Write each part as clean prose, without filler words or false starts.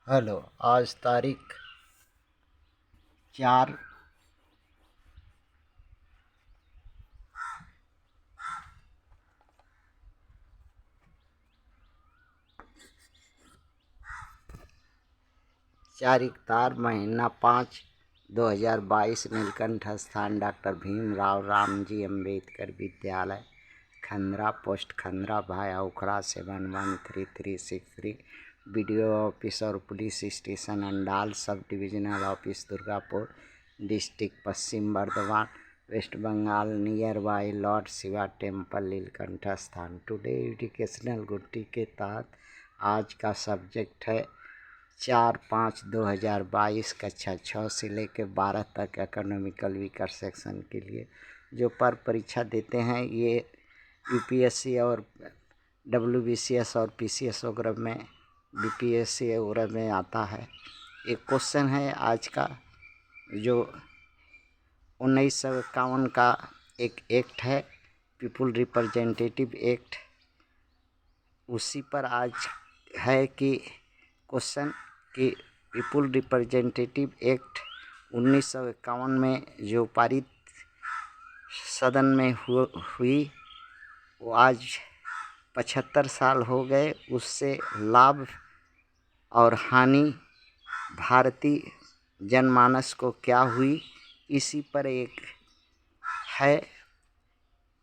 Hello. आज तारीख 4 इकतार महीना 5 2022। नीलकंठ स्थान डॉक्टर भीमराव रामजी अम्बेडकर विद्यालय, खंद्रा पोस्ट, खंद्रा भाया उखड़ा 711363। बीडीओ ऑफिस और police station Andal, sub divisional office Durgapur district, Paschim Bardhaman, West Bengal, near by lord Shiva temple, Neelkanth स्थान। टुडे एजुकेशनल गुड्डी के तहत आज का सब्जेक्ट है 4/5/2022 कक्षा 6 से लेकर 12 तक इकोनॉमिकल वीकर सेक्शन के लिए जो पर परीक्षा देते हैं। ये यूपीएससी और डब्ल्यूबीसीएस और पीसीएस वगैरह में, बीपीएससी वगैरह में आता है। एक क्वेश्चन है आज का जो 1951 का एक एक्ट है, पीपुल रिप्रेजेंटेटिव एक्ट, उसी पर आज है कि क्वेश्चन कि पीपुल रिप्रेजेंटेटिव एक्ट 1951 में जो पारित सदन में हुई वो आज 75 साल हो गए। उससे लाभ और हानि भारतीय जनमानस को क्या हुई, इसी पर एक है।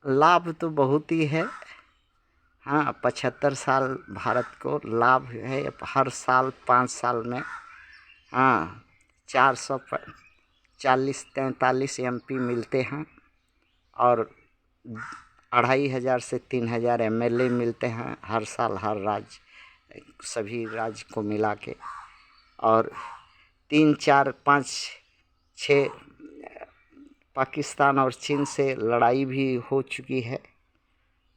लाभ तो बहुत ही है। हाँ, 75 साल भारत को लाभ है। हर साल 5 साल में 440-43 एमपी मिलते हैं और 2500 से 3000 एमएलए मिलते हैं हर साल, हर राज्य, सभी राज्य को मिला के। और 3, 4, 5, 6 पाकिस्तान और चीन से लड़ाई भी हो चुकी है,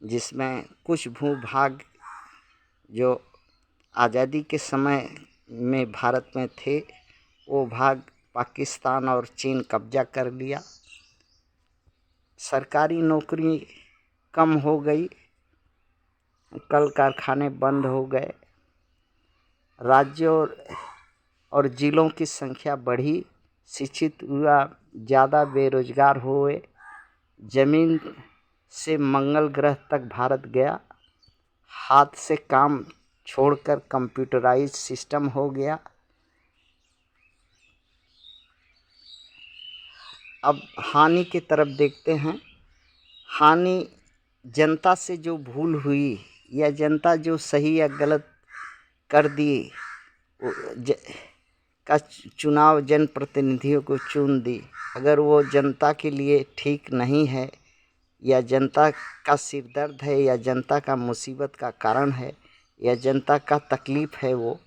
जिसमें कुछ भूभाग जो आज़ादी के समय में भारत में थे वो भाग पाकिस्तान और चीन कब्जा कर लिया। सरकारी नौकरी कम हो गई, कल कारखाने बंद हो गए, राज्यों और जिलों की संख्या बढ़ी, शिक्षित हुआ, ज़्यादा बेरोजगार हुए, जमीन से मंगल ग्रह तक भारत गया, हाथ से काम छोड़कर कंप्यूटराइज सिस्टम हो गया। अब हानि की तरफ देखते हैं। हानि जनता से जो भूल हुई या जनता जो सही या गलत कर दी का चुनाव जनप्रतिनिधियों को चुन दी, अगर वो जनता के लिए ठीक नहीं है या जनता का सिरदर्द है या जनता का मुसीबत का कारण है या जनता का तकलीफ़ है वो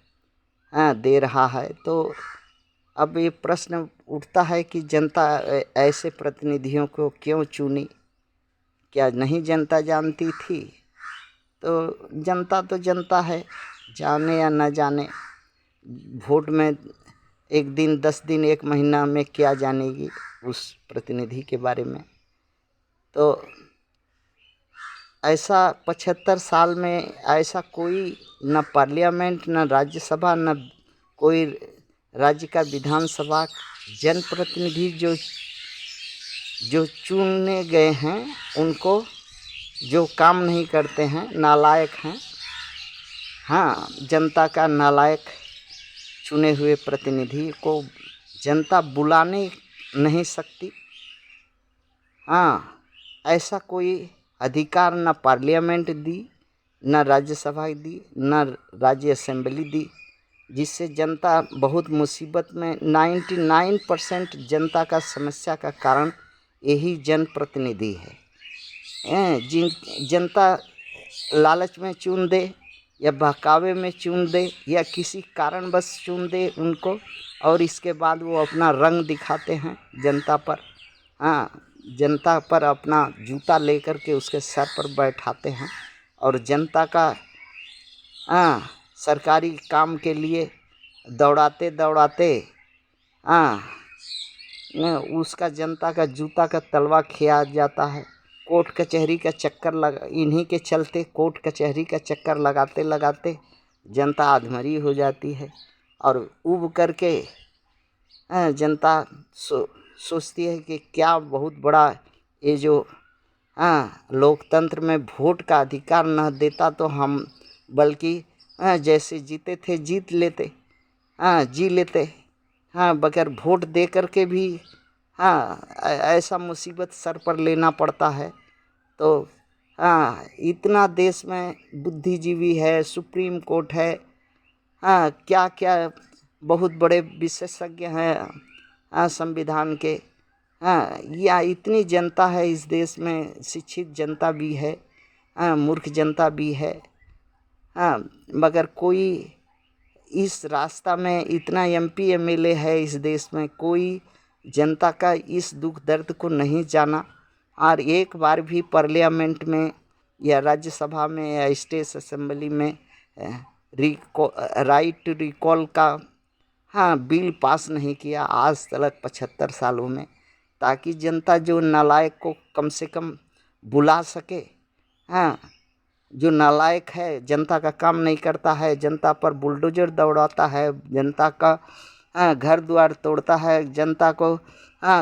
दे रहा है, तो अब ये प्रश्न उठता है कि जनता ऐसे प्रतिनिधियों को क्यों चुनी? क्या नहीं जनता जानती थी? तो जनता है, जाने या न जाने। वोट में एक दिन, 10 दिन, 1 महीना में क्या जानेगी उस प्रतिनिधि के बारे में। तो ऐसा 75 साल में ऐसा कोई न पार्लियामेंट, न राज्यसभा, न कोई राज्य का विधानसभा जनप्रतिनिधि जो चुने गए हैं उनको जो काम नहीं करते हैं, नालायक हैं। हाँ, जनता का नालायक चुने हुए प्रतिनिधि को जनता बुलाने नहीं सकती। हाँ, ऐसा कोई अधिकार न पार्लियामेंट दी, न राज्यसभा दी, न राज्य असेंबली दी, जिससे जनता बहुत मुसीबत में। 99% जनता का समस्या का कारण यही जनप्रतिनिधि है। जिन जनता लालच में चुन दे या बहकावे में चुन दे या किसी कारण बस चुन दे उनको, और इसके बाद वो अपना रंग दिखाते हैं जनता पर। जनता पर अपना जूता लेकर के उसके सर पर बैठाते हैं और जनता का सरकारी काम के लिए दौड़ाते दौड़ाते उसका जनता का जूता का तलवा खिया जाता है। कोर्ट कचहरी का चक्कर इन्हीं के चलते कोर्ट कचहरी का चक्कर लगाते लगाते जनता आधमरी हो जाती है और उब करके जनता सोचती है कि क्या बहुत बड़ा ये जो लोकतंत्र में वोट का अधिकार न देता तो हम बल्कि जैसे जीते थे जीत लेते, जी लेते, बगैर वोट दे करके भी ऐसा मुसीबत सर पर लेना पड़ता है। तो इतना देश में बुद्धिजीवी है, सुप्रीम कोर्ट है, क्या क्या बहुत बड़े विशेषज्ञ हैं संविधान के, या इतनी जनता है इस देश में, शिक्षित जनता भी है, मूर्ख जनता भी है, मगर कोई इस रास्ता में इतना एमपी एमएलए है इस देश में, कोई जनता का इस दुख दर्द को नहीं जाना और एक बार भी पार्लियामेंट में या राज्यसभा में या स्टेट असेंबली में राइट टू रिकॉल का बिल पास नहीं किया आज तक 75 सालों में, ताकि जनता जो नालायक को कम से कम बुला सके। जो नालायक है, जनता का काम नहीं करता है, जनता पर बुलडोजर दौड़ाता है, जनता का घर द्वार तोड़ता है, जनता को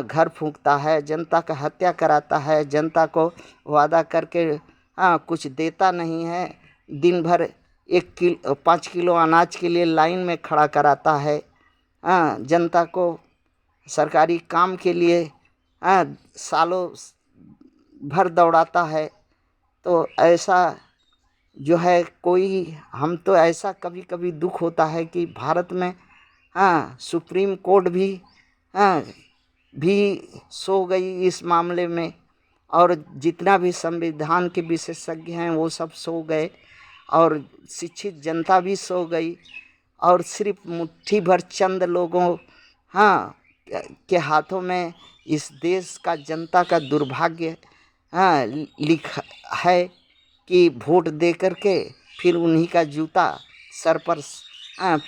घर फूंकता है, जनता का हत्या कराता है, जनता को वादा करके कुछ देता नहीं है, दिन भर 5 किलो अनाज के लिए लाइन में खड़ा कराता है, जनता को सरकारी काम के लिए सालों भर दौड़ाता है। तो ऐसा जो है कोई, हम तो ऐसा कभी कभी दुख होता है कि भारत में सुप्रीम कोर्ट भी सो गई इस मामले में, और जितना भी संविधान के विशेषज्ञ हैं वो सब सो गए, और शिक्षित जनता भी सो गई, और सिर्फ मुट्ठी भर चंद लोगों के हाथों में इस देश का जनता का दुर्भाग्य लिखा है कि वोट दे करके फिर उन्हीं का जूता सर पर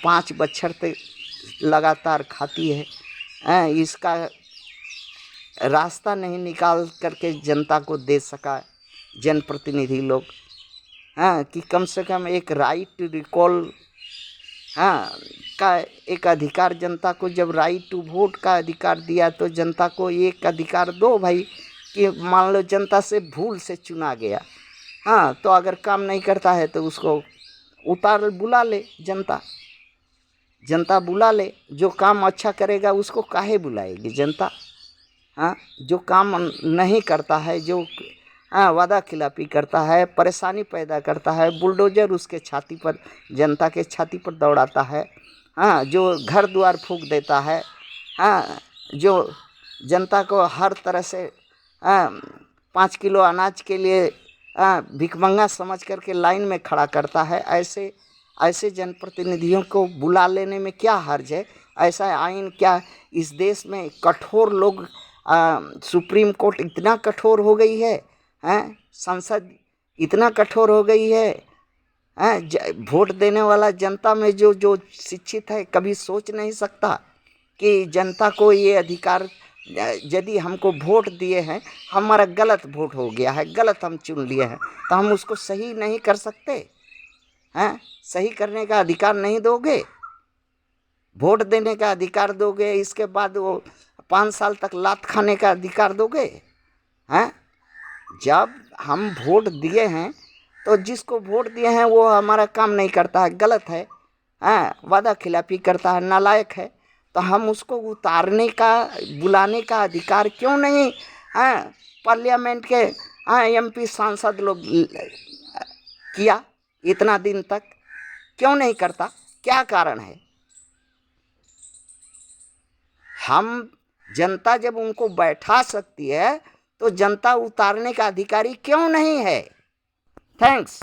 5 बच्छर तक लगातार खाती है। इसका रास्ता नहीं निकाल करके जनता को दे सका जनप्रतिनिधि लोग, कि कम से कम एक राइट टू रिकॉल का एक अधिकार, जनता को जब राइट टू वोट का अधिकार दिया तो जनता को एक अधिकार दो भाई, कि मान लो जनता से भूल से चुना गया, तो अगर काम नहीं करता है तो उसको बुला ले, जनता बुला ले, जो काम अच्छा करेगा उसको काहे बुलाएगी जनता। जो काम नहीं करता है, जो वादा खिलाफी करता है, परेशानी पैदा करता है, बुलडोजर उसके छाती पर, जनता के छाती पर दौड़ाता है, जो घर द्वार फूंक देता है, जो जनता को हर तरह से 5 किलो अनाज के लिए भिखमंगा समझ करके लाइन में खड़ा करता है, ऐसे जनप्रतिनिधियों को बुला लेने में क्या हर्ज है। ऐसा आइन क्या इस देश में कठोर लोग, सुप्रीम कोर्ट इतना कठोर हो गई है, संसद इतना कठोर हो गई है, वोट देने वाला जनता में जो शिक्षित है कभी सोच नहीं सकता कि जनता को ये अधिकार, यदि हमको वोट दिए हैं, हमारा गलत वोट हो गया है, गलत हम चुन लिए हैं, तो हम उसको सही नहीं कर सकते, सही करने का अधिकार नहीं दोगे, वोट देने का अधिकार दोगे, इसके बाद वो 5 साल तक लात खाने का अधिकार दोगे। जब हम वोट दिए हैं तो जिसको वोट दिए हैं वो हमारा काम नहीं करता है, गलत है, वादा खिलाफी करता है, नालायक है, तो हम उसको उतारने का, बुलाने का अधिकार क्यों नहीं पार्लियामेंट के एमपी सांसद लोग किया इतना दिन तक, क्यों नहीं करता, क्या कारण है। हम जनता जब उनको बैठा सकती है तो जनता उतारने का अधिकारी क्यों नहीं है। थैंक्स।